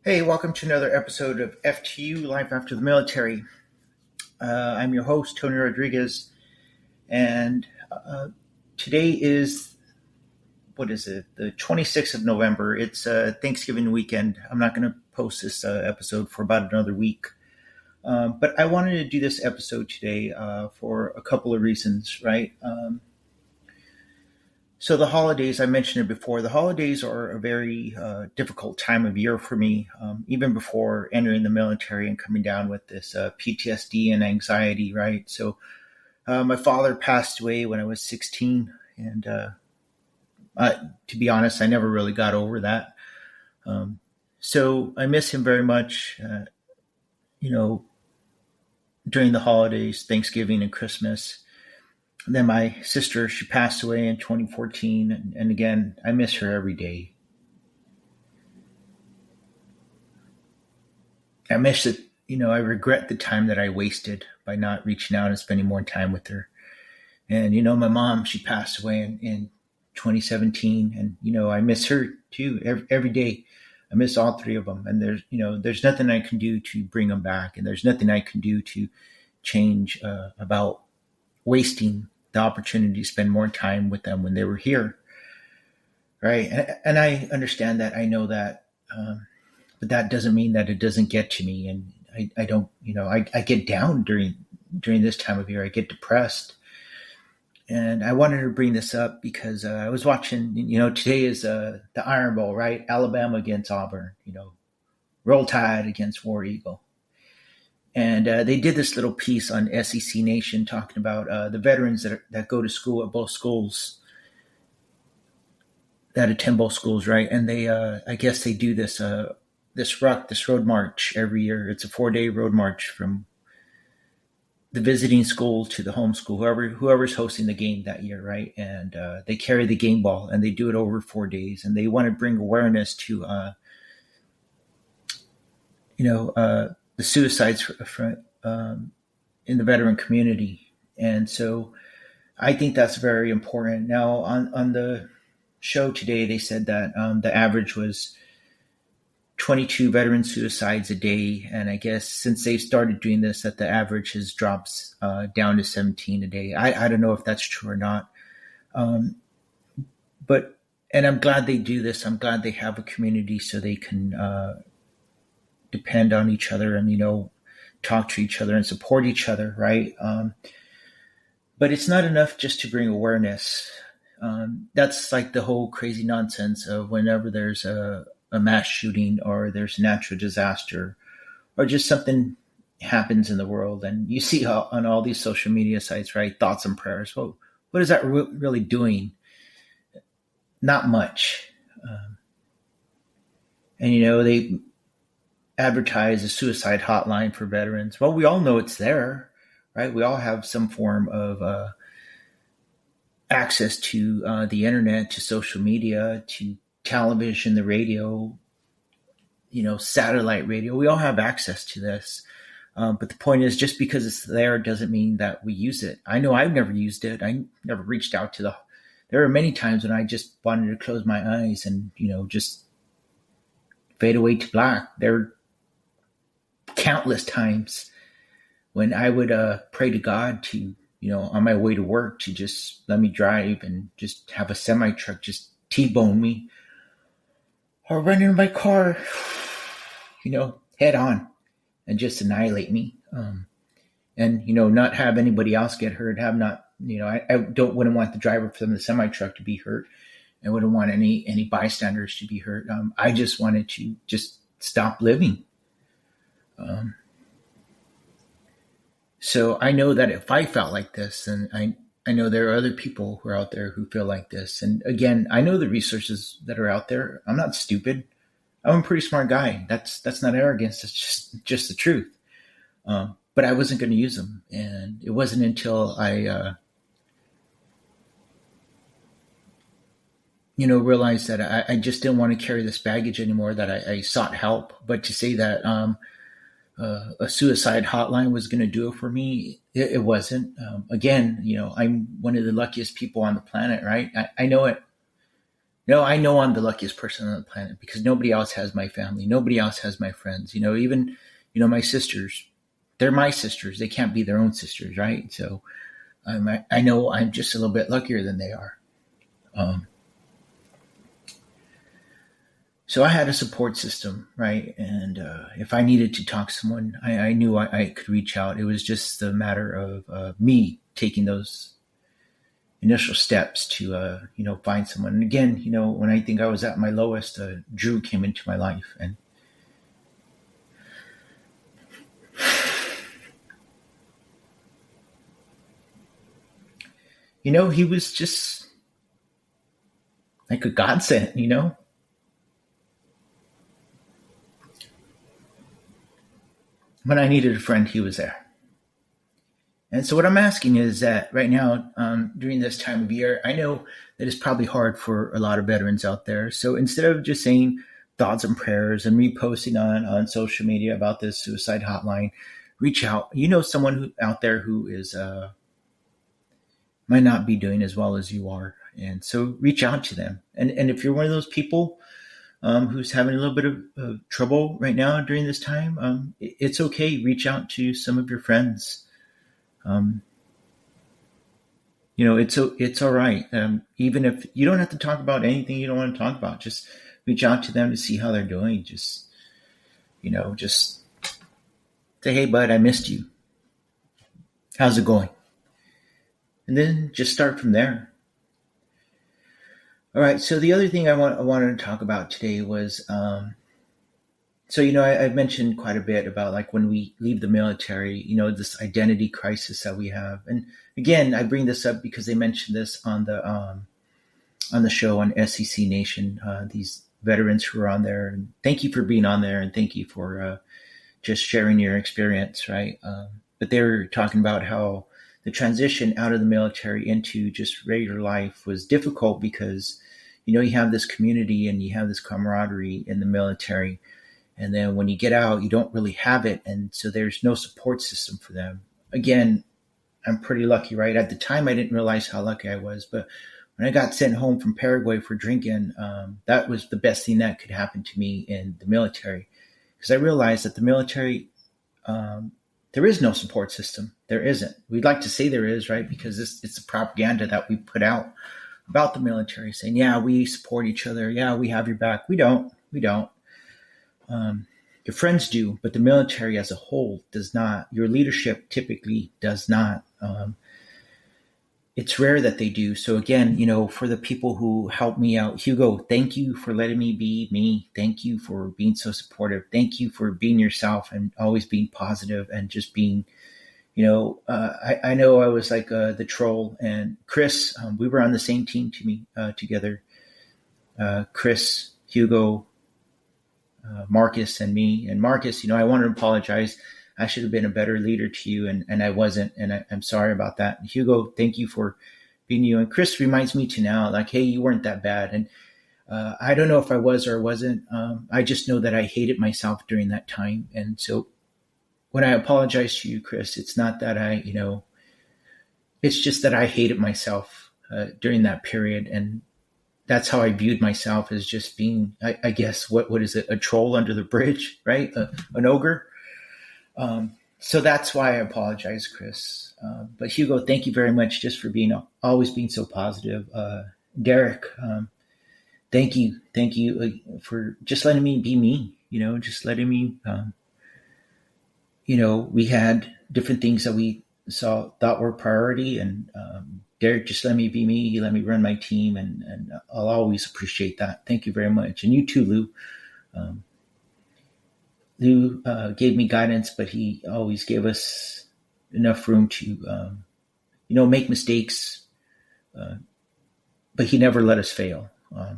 Hey, welcome to another episode of FTU Life After the Military. I'm your host, Tony Rodriguez, and today is, what is it, the 26th of November. It's Thanksgiving weekend. I'm not going to post this episode for about another week, but I wanted to do this episode today for a couple of reasons, right? So the holidays, I mentioned it before, the holidays are a very difficult time of year for me, even before entering the military and coming down with this PTSD and anxiety, right? So my father passed away when I was 16, and to be honest, I never really got over that. So I miss him very much, you know, during the holidays, Thanksgiving and Christmas. And then my sister, she passed away in 2014. And again, I miss her every day. I miss it. I regret the time that I wasted by not reaching out and spending more time with her. And, my mom, she passed away in 2017. And, I miss her too every day. I miss all three of them. And there's nothing I can do to bring them back. And there's nothing I can do to change about wasting the opportunity to spend more time with them when they were here, right? And I understand that. I know that, but that doesn't mean that it doesn't get to me. And I don't, I get down during this time of year. I get depressed, and I wanted to bring this up because I was watching. Today is the Iron Bowl, right? Alabama against Auburn. Roll Tide against War Eagle. And they did this little piece on SEC Nation talking about the veterans that go to school at both schools, that attend both schools, right? And they, I guess, they do this road march every year. It's a 4-day road march from the visiting school to the home school, whoever's hosting the game that year, right? And they carry the game ball, and they do it over 4 days, and they want to bring awareness to, the suicides in the veteran community. And so I think that's very important. Now, on the show today, they said that the average was 22 veteran suicides a day. And I guess since they've started doing this, that the average has dropped down to 17 a day. I don't know if that's true or not. And I'm glad they do this. I'm glad they have a community so they can depend on each other and, talk to each other and support each other, right? But it's not enough just to bring awareness. That's like the whole crazy nonsense of whenever there's a mass shooting or there's a natural disaster or just something happens in the world. And you see how on all these social media sites, right? Thoughts and prayers. Well, what is that really doing? Not much. And, they advertise a suicide hotline for veterans. Well, we all know it's there, right? We all have some form of access to the internet, to social media, to television, the radio, satellite radio. We all have access to this. But the point is, just because it's there doesn't mean that we use it. I know I've never used it. I never reached out to there are many times when I just wanted to close my eyes and, just fade away to black. There are countless times when I would pray to God to, on my way to work, to just let me drive and just have a semi truck just T-bone me or run into my car, head on and just annihilate me. And, not have anybody else get hurt, I wouldn't want the driver from the semi truck to be hurt. I wouldn't want any bystanders to be hurt. I just wanted to just stop living. So I know that if I felt like this, and I know there are other people who are out there who feel like this. And again, I know the resources that are out there. I'm not stupid. I'm a pretty smart guy. That's not arrogance. That's just the truth. But I wasn't going to use them. And it wasn't until I, realized that I just didn't want to carry this baggage anymore, that I sought help. But to say that a suicide hotline was going to do it for me, it wasn't. Again, I'm one of the luckiest people on the planet, right? I know it. No, I know I'm the luckiest person on the planet because nobody else has my family. Nobody else has my friends. Even, my sisters, they're my sisters. They can't be their own sisters, right? So I know I'm just a little bit luckier than they are. Um, so I had a support system, right? And if I needed to talk to someone, I knew I could reach out. It was just a matter of me taking those initial steps to find someone. And again, when I think I was at my lowest, Drew came into my life, and he was just like a godsend. When I needed a friend, he was there. And so what I'm asking is that right now, during this time of year, I know that it's probably hard for a lot of veterans out there. So instead of just saying thoughts and prayers and reposting on social media about this suicide hotline, reach out. Someone out there who is might not be doing as well as you are, and so reach out to them. And if you're one of those people who's having a little bit of trouble right now during this time, it's okay. Reach out to some of your friends. Um, it's all right. Even if you don't have to talk about anything you don't want to talk about, just reach out to them to see how they're doing. Just say, "Hey, bud, I missed you. How's it going?" And then just start from there. All right. So the other thing I wanted to talk about today was, I've mentioned quite a bit about like when we leave the military, this identity crisis that we have. And again, I bring this up because they mentioned this on the show on SEC Nation. These veterans who are on there, and thank you for being on there, and thank you for just sharing your experience, right? But they were talking about how the transition out of the military into just regular life was difficult because, you have this community and you have this camaraderie in the military. And then when you get out, you don't really have it. And so there's no support system for them. Again, I'm pretty lucky, right? At the time, I didn't realize how lucky I was. But when I got sent home from Paraguay for drinking, that was the best thing that could happen to me in the military. Because I realized that the military, there is no support system. There isn't. We'd like to say there is, right? Because it's the propaganda that we put out about the military saying, yeah, we support each other. Yeah, we have your back. We don't. Your friends do, but the military as a whole does not. Your leadership typically does not. It's rare that they do. So again, for the people who helped me out, Hugo, thank you for letting me be me. Thank you for being so supportive. Thank you for being yourself and always being positive and just being, I know I was like the troll, and Chris, we were on the same team together. Chris, Hugo, Marcus, and me. And Marcus, I want to apologize. I should have been a better leader to you, and I wasn't, and I'm sorry about that. And Hugo, thank you for being you. And Chris reminds me to now, like, hey, you weren't that bad. And I don't know if I was or wasn't. I just know that I hated myself during that time. And so when I apologize to you, Chris, it's not that it's just that I hated myself during that period. And that's how I viewed myself, as just being, I guess, what is it? A troll under the bridge, right? An ogre. So that's why I apologize, Chris. But Hugo, thank you very much just for always being so positive. Derek, thank you for just letting me be me. Just letting me. We had different things that we thought were priority, and Derek just let me be me. He let me run my team, and I'll always appreciate that. Thank you very much. And you too, Lou. Lou gave me guidance, but he always gave us enough room to, make mistakes. But he never let us fail.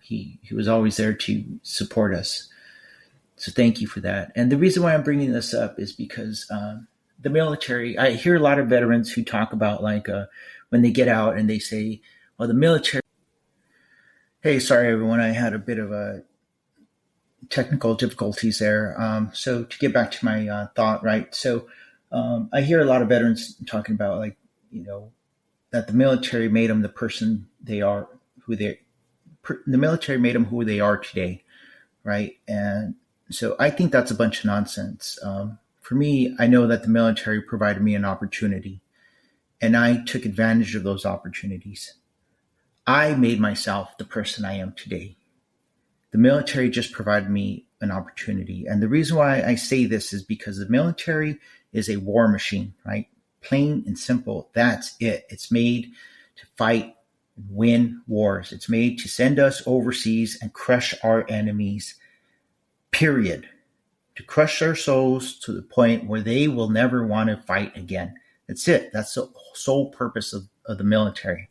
He was always there to support us. So thank you for that. And the reason why I'm bringing this up is because the military, I hear a lot of veterans who talk about like when they get out and they say, well, the military. Hey, sorry, everyone. I had a bit of a technical difficulties there. So to get back to my thought, right? So I hear a lot of veterans talking about like, that the military made them the person they are, who they the military made them who they are today, right? And so I think that's a bunch of nonsense. For me, I know that the military provided me an opportunity, and I took advantage of those opportunities. I made myself the person I am today. The military just provided me an opportunity. And the reason why I say this is because the military is a war machine, right? Plain and simple. That's it. It's made to fight and win wars. It's made to send us overseas and crush our enemies, period. To crush their souls to the point where they will never want to fight again. That's it. That's the sole purpose of the military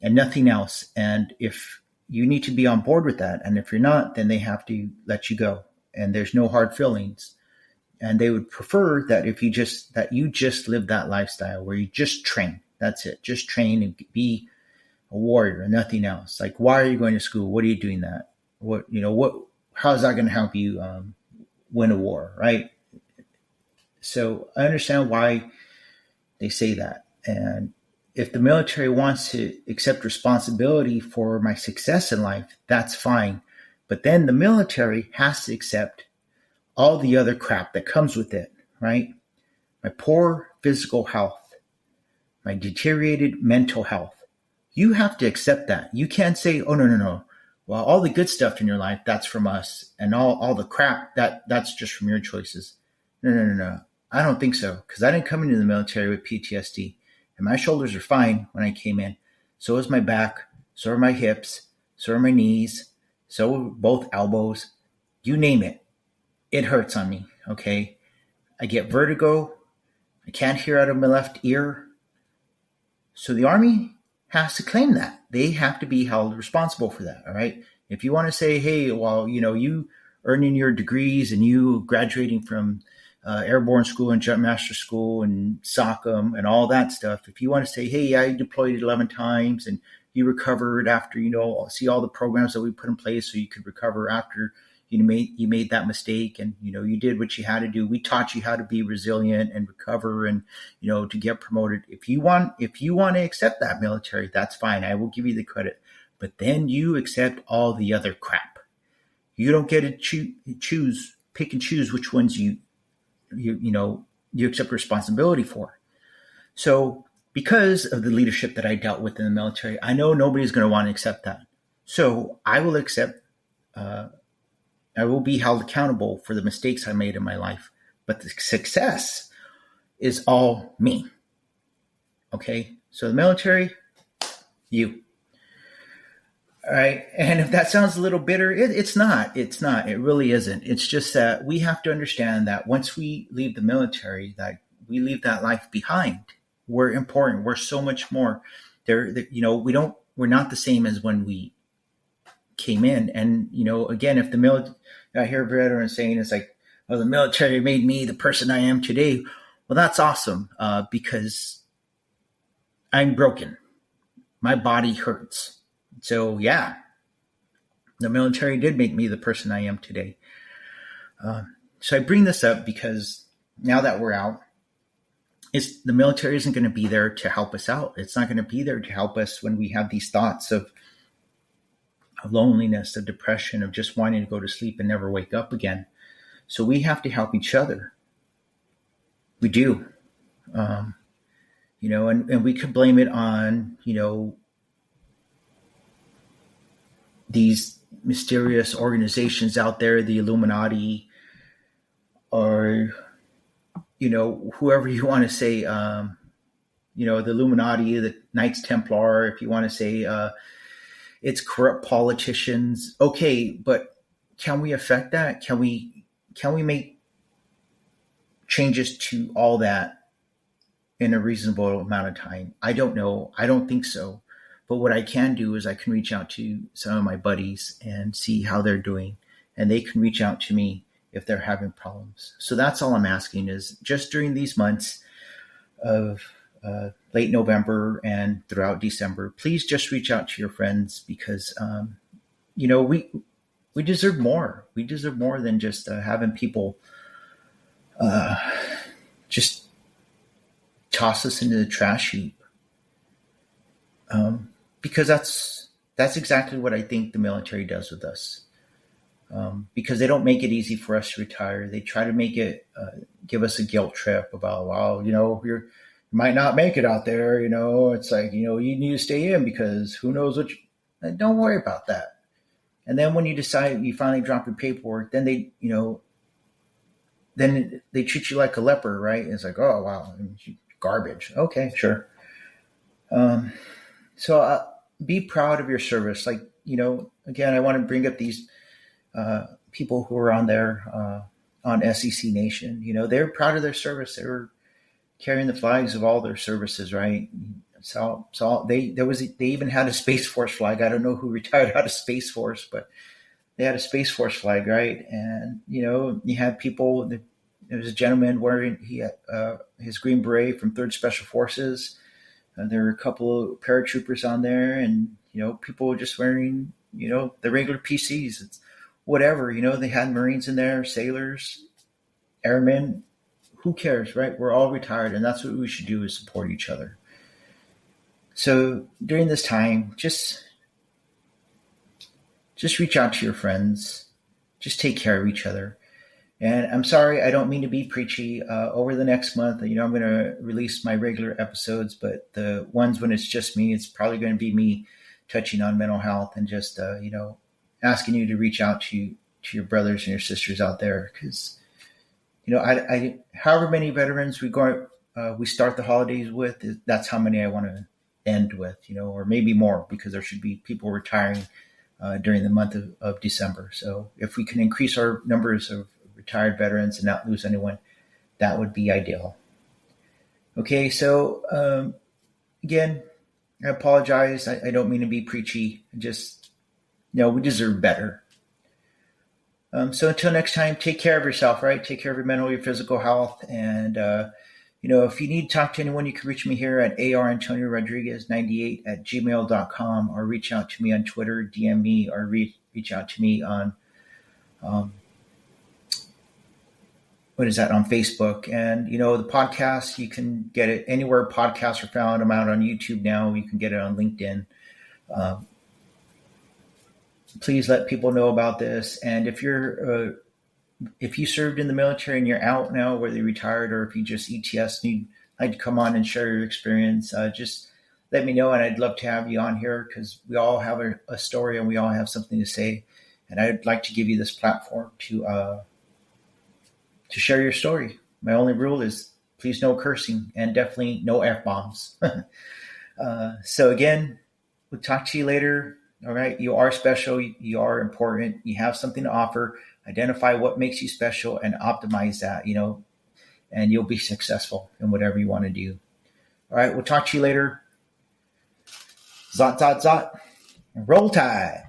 and nothing else. And if you need to be on board with that, and if you're not, then they have to let you go. And there's no hard feelings. And they would prefer that if you just live that lifestyle where you just train. That's it. Just train and be a warrior and nothing else. Like, why are you going to school? What are you doing that? How is that going to help you win a war, right? So I understand why they say that. And if the military wants to accept responsibility for my success in life, that's fine. But then the military has to accept all the other crap that comes with it, right? My poor physical health, my deteriorated mental health. You have to accept that. You can't say, oh, no. Well, all the good stuff in your life, that's from us. And all the crap, that's just from your choices. No. I don't think so. Because I didn't come into the military with PTSD. And my shoulders are fine when I came in. So is my back. So are my hips. So are my knees. So are both elbows. You name it. It hurts on me, okay? I get vertigo. I can't hear out of my left ear. So the Army has to claim that. They have to be held responsible for that, all right? If you want to say, hey, well, you earning your degrees and you graduating from airborne school and jump master school and SOCM and all that stuff, if you want to say, hey, I deployed 11 times and you recovered after, see all the programs that we put in place so you could recover after you made that mistake and, you did what you had to do. We taught you how to be resilient and recover and, to get promoted. If you want to accept that, military, that's fine. I will give you the credit. But then you accept all the other crap. You don't get to pick and choose which ones you accept responsibility for. So because of the leadership that I dealt with in the military, I know nobody's going to want to accept that. So I will accept, I will be held accountable for the mistakes I made in my life, but the success is all me. Okay. So the military, you. All right. And if that sounds a little bitter, it's not. It's not. It really isn't. It's just that we have to understand that once we leave the military, that we leave that life behind. We're important. We're so much more. We're not the same as when we came in. And, again, if the military, I hear veterans saying it's like, oh, the military made me the person I am today. Well, that's awesome because I'm broken. My body hurts. So, yeah, the military did make me the person I am today. So I bring this up because now that we're out, the military isn't going to be there to help us out. It's not going to be there to help us when we have these thoughts of loneliness, of depression, of just wanting to go to sleep and never wake up again. So we have to help each other. We do. And we could blame it on, these mysterious organizations out there, the Illuminati, or, whoever you want to say, the Illuminati, the Knights Templar, if you want to say it's corrupt politicians. Okay, but can we affect that? Can we make changes to all that in a reasonable amount of time? I don't know. I don't think so. But what I can do is I can reach out to some of my buddies and see how they're doing. And they can reach out to me if they're having problems. So that's all I'm asking is just during these months of late November and throughout December, please just reach out to your friends because, we deserve more. We deserve more than just having people just toss us into the trash heap. Because that's that's exactly what I think the military does with us. Because they don't make it easy for us to retire. They try to make it, give us a guilt trip about, well, you might not make it out there. It's like, you need to stay in because who knows what don't worry about that. And then when you decide you finally drop your paperwork, then then they treat you like a leper, right? It's like, oh, wow, garbage. Okay, sure. So be proud of your service. Like, again, I want to bring up these people who are on there on SEC Nation. They're proud of their service. They were carrying the flags of all their services, right? So they even had a Space Force flag. I don't know who retired out of Space Force, but they had a Space Force flag, right? And you had people. There was a gentleman wearing his Green Beret from 3rd Special Forces. There were a couple of paratroopers on there, and people were just wearing the regular PCs. It's whatever. They had Marines in there, sailors, airmen. Who cares, right? We're all retired, and that's what we should do, is support each other. So during this time, just reach out to your friends. Just take care of each other. And I'm sorry, I don't mean to be preachy. Over the next month, I'm going to release my regular episodes, but the ones when it's just me, it's probably going to be me touching on mental health and just, asking you to reach out to your brothers and your sisters out there. Because, I however many veterans we start the holidays with, that's how many I want to end with, or maybe more, because there should be people retiring during the month of December. So if we can increase our numbers of retired veterans and not lose anyone, that would be ideal. Okay, so again, I apologize. I don't mean to be preachy. Just, we deserve better. So until next time, take care of yourself, right? Take care of your mental, your physical health. And, if you need to talk to anyone, you can reach me here at ArAntonioRodriguez98@gmail.com, or reach out to me on Twitter, DM me, or reach out to me on, on Facebook. And, the podcast, you can get it anywhere podcasts are found. I'm out on YouTube now. You can get it on LinkedIn. Please let people know about this. And if you served in the military and you're out now, whether you retired or if you just ETS and you'd like to come on and share your experience, just let me know. And I'd love to have you on here, because we all have a story and we all have something to say. And I'd like to give you this platform to share your story. My only rule is please no cursing, and definitely no F-bombs. So again, we'll talk to you later. All right. You are special. You are important. You have something to offer. Identify what makes you special and optimize that, and you'll be successful in whatever you want to do. All right. We'll talk to you later. Zot, zot, zot. Roll Tide.